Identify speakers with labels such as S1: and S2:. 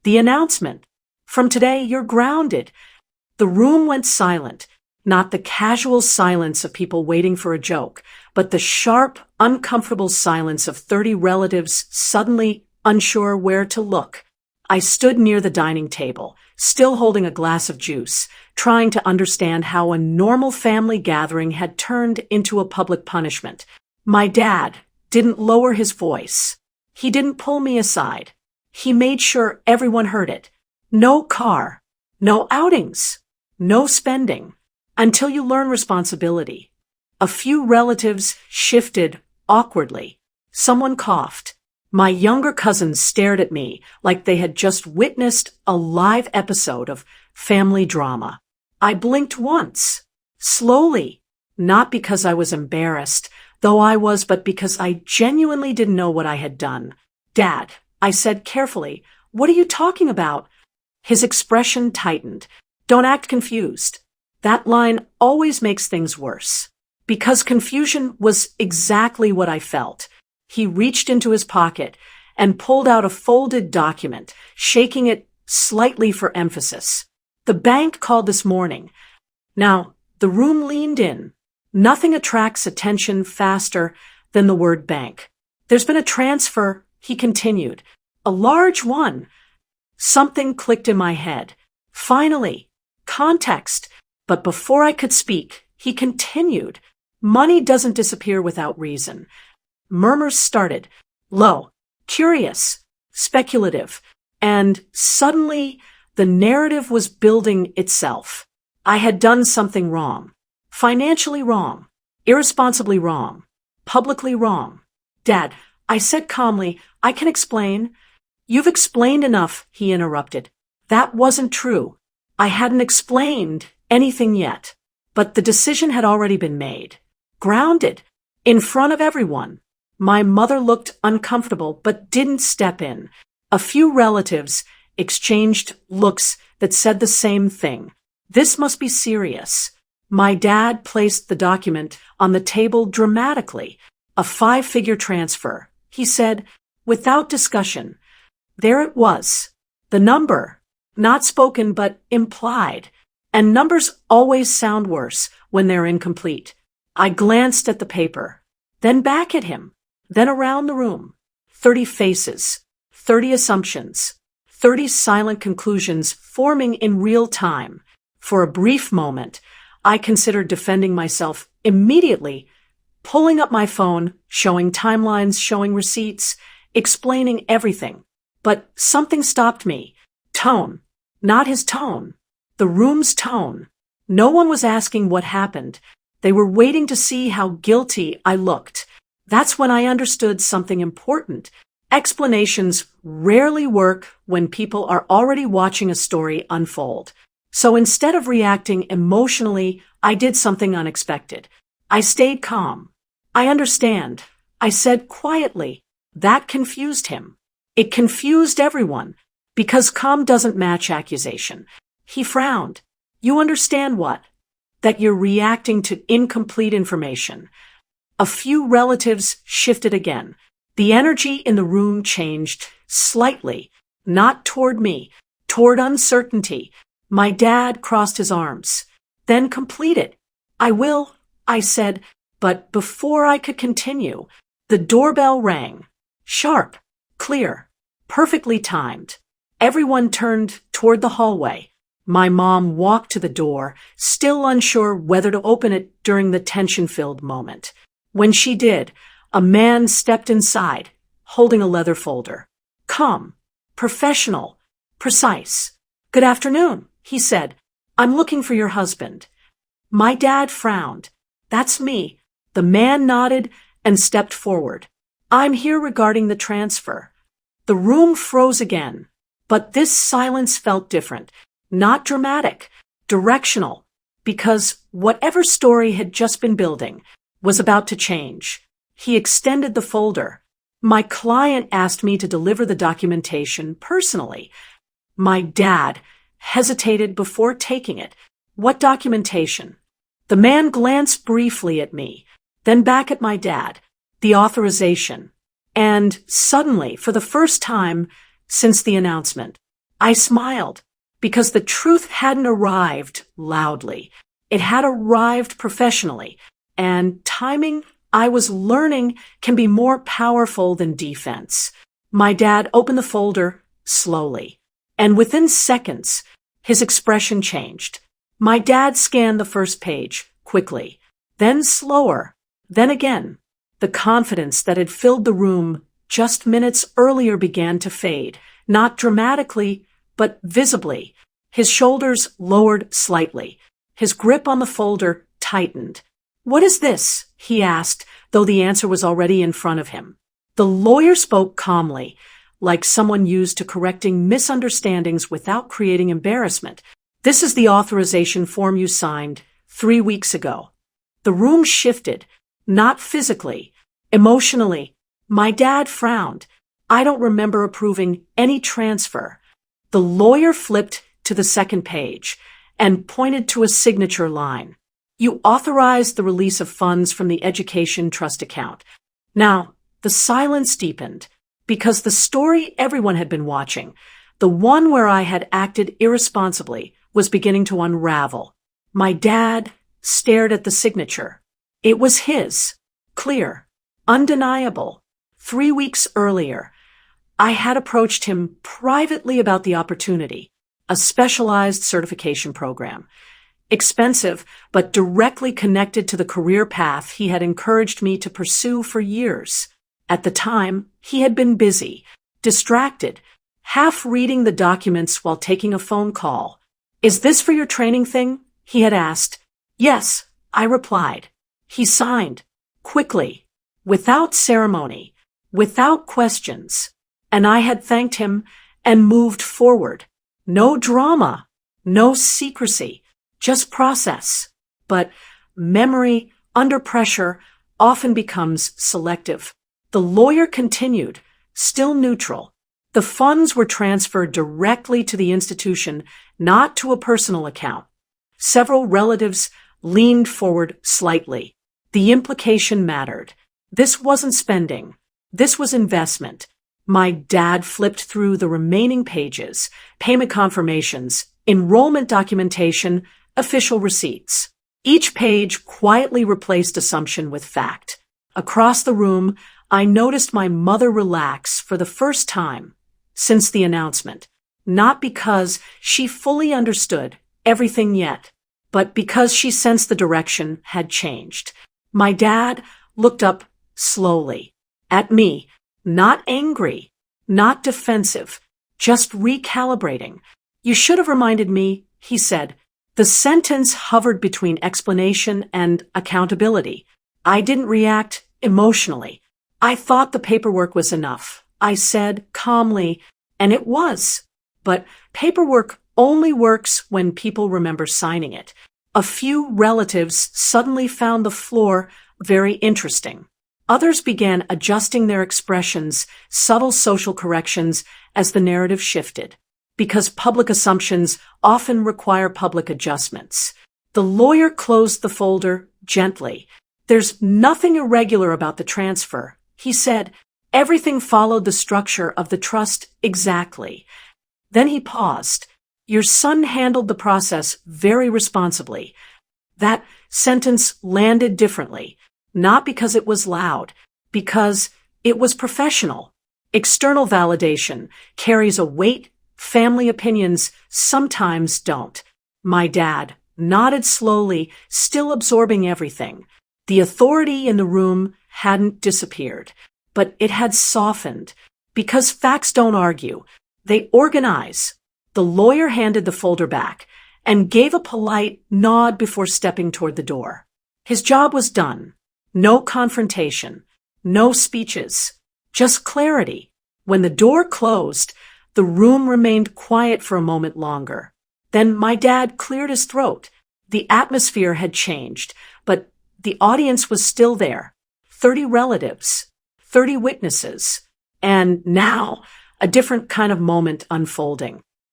S1: The announcement. From today, you're grounded. The room went silent, not the casual silence of people waiting for a joke, but the sharp, uncomfortable silence of 30 relatives suddenly unsure where to look. I stood near the dining table, still holding a glass of juice, trying to understand how a normal family gathering had turned into a public punishment. My dad didn't lower his voice. He didn't pull me aside. He made sure everyone heard it. No car, no outings, no spending, until you learn responsibility. A few relatives shifted awkwardly. Someone coughed. My younger cousins stared at me like they had just witnessed a live episode of family drama. I blinked once, slowly, not because I was embarrassed, though I was, but because I genuinely didn't know what I had done. Dad, I said carefully, what are you talking about? His expression tightened. Don't act confused. That line always makes things worse. Because confusion was exactly what I felt. He reached into his pocket and pulled out a folded document, shaking it slightly for emphasis. The bank called this morning. Now, the room leaned in. Nothing attracts attention faster than the word bank. There's been a transfer, he continued. A large one. Something clicked in my head. Finally, context. But before I could speak, he continued. Money doesn't disappear without reason. Murmurs started, low, curious, speculative, and suddenly the narrative was building itself. I had done something wrong. Financially wrong. Irresponsibly wrong. Publicly wrong. Dad, I said calmly, I can explain. You've explained enough, he interrupted. That wasn't true. I hadn't explained anything yet. But the decision had already been made. Grounded. In front of everyone. My mother looked uncomfortable but didn't step in. A few relatives exchanged looks that said the same thing. This must be serious. My dad placed the document on the table dramatically. A 5-figure transfer, he said, without discussion. There it was. The number, not spoken but implied. And numbers always sound worse when they're incomplete. I glanced at the paper, then back at him. Then around the room, 30 faces, 30 assumptions, 30 silent conclusions forming in real time. For a brief moment, I considered defending myself immediately, pulling up my phone, showing timelines, showing receipts, explaining everything. But something stopped me. Tone. Not his tone. The room's tone. No one was asking what happened. They were waiting to see how guilty I looked. That's when I understood something important. Explanations rarely work when people are already watching a story unfold. So instead of reacting emotionally, I did something unexpected. I stayed calm. I understand. I said quietly. That confused him. It confused everyone, because calm doesn't match accusation. He frowned. You understand what? That you're reacting to incomplete information. A few relatives shifted again. The energy in the room changed slightly, not toward me, toward uncertainty. My dad crossed his arms, then completed. I will, I said, but before I could continue, the doorbell rang. Sharp, clear, perfectly timed. Everyone turned toward the hallway. My mom walked to the door, still unsure whether to open it during the tension-filled moment. When she did, a man stepped inside, holding a leather folder. Calm, professional, precise. Good afternoon, he said. I'm looking for your husband. My dad frowned. That's me. The man nodded and stepped forward. I'm here regarding the transfer. The room froze again, but this silence felt different. Not dramatic, directional, because whatever story had just been building was about to change. He extended the folder. My client asked me to deliver the documentation personally. My dad hesitated before taking it. What documentation? The man glanced briefly at me, then back at my dad. The authorization. And suddenly, for the first time since the announcement, I smiled because the truth hadn't arrived loudly. It had arrived professionally, and timing, I was learning, can be more powerful than defense. My dad opened the folder slowly, and within seconds, his expression changed. My dad scanned the first page quickly, then slower, then again. The confidence that had filled the room just minutes earlier began to fade, not dramatically, but visibly. His shoulders lowered slightly. His grip on the folder tightened. "What is this?" he asked, though the answer was already in front of him. The lawyer spoke calmly, like someone used to correcting misunderstandings without creating embarrassment. "This is the authorization form you signed 3 weeks ago." The room shifted, not physically, emotionally. My dad frowned. "I don't remember approving any transfer." The lawyer flipped to the second page and pointed to a signature line. "You authorized the release of funds from the education trust account." Now, the silence deepened, because the story everyone had been watching, the one where I had acted irresponsibly, was beginning to unravel. My dad stared at the signature. It was his, clear, undeniable. 3 weeks earlier, I had approached him privately about the opportunity, a specialized certification program. Expensive, but directly connected to the career path he had encouraged me to pursue for years. At the time, he had been busy, distracted, half reading the documents while taking a phone call. "Is this for your training thing?" he had asked. "Yes," I replied. He signed, quickly, without ceremony, without questions, and I had thanked him and moved forward. No drama, no secrecy, just process. But memory, under pressure, often becomes selective. The lawyer continued, still neutral. The funds were transferred directly to the institution, not to a personal account. Several relatives leaned forward slightly. The implication mattered. This wasn't spending. This was investment. My dad flipped through the remaining pages, payment confirmations, enrollment documentation, official receipts. Each page quietly replaced assumption with fact. Across the room, I noticed my mother relax for the first time since the announcement, not because she fully understood everything yet, but because she sensed the direction had changed. My dad looked up slowly at me, not angry, not defensive, just recalibrating. "You should have reminded me," he said. The sentence hovered between explanation and accountability. I didn't react emotionally. "I thought the paperwork was enough," I said calmly, and it was. But paperwork only works when people remember signing it. A few relatives suddenly found the floor very interesting. Others began adjusting their expressions, subtle social corrections, as the narrative shifted, because public assumptions often require public adjustments. The lawyer closed the folder gently. "There's nothing irregular about the transfer," he said. "Everything followed the structure of the trust exactly." Then he paused. "Your son handled the process very responsibly." That sentence landed differently, not because it was loud, because it was professional. External validation carries a weight family opinions sometimes don't. My dad nodded slowly, still absorbing everything. The authority in the room hadn't disappeared, but it had softened, because facts don't argue. They organize. The lawyer handed the folder back and gave a polite nod before stepping toward the door. His job was done. No confrontation, no speeches, just clarity. When the door closed, the room remained quiet for a moment longer. Then my dad cleared his throat. The atmosphere had changed, but the audience was still there. 30 relatives, 30 witnesses, and now a different kind of moment unfolding.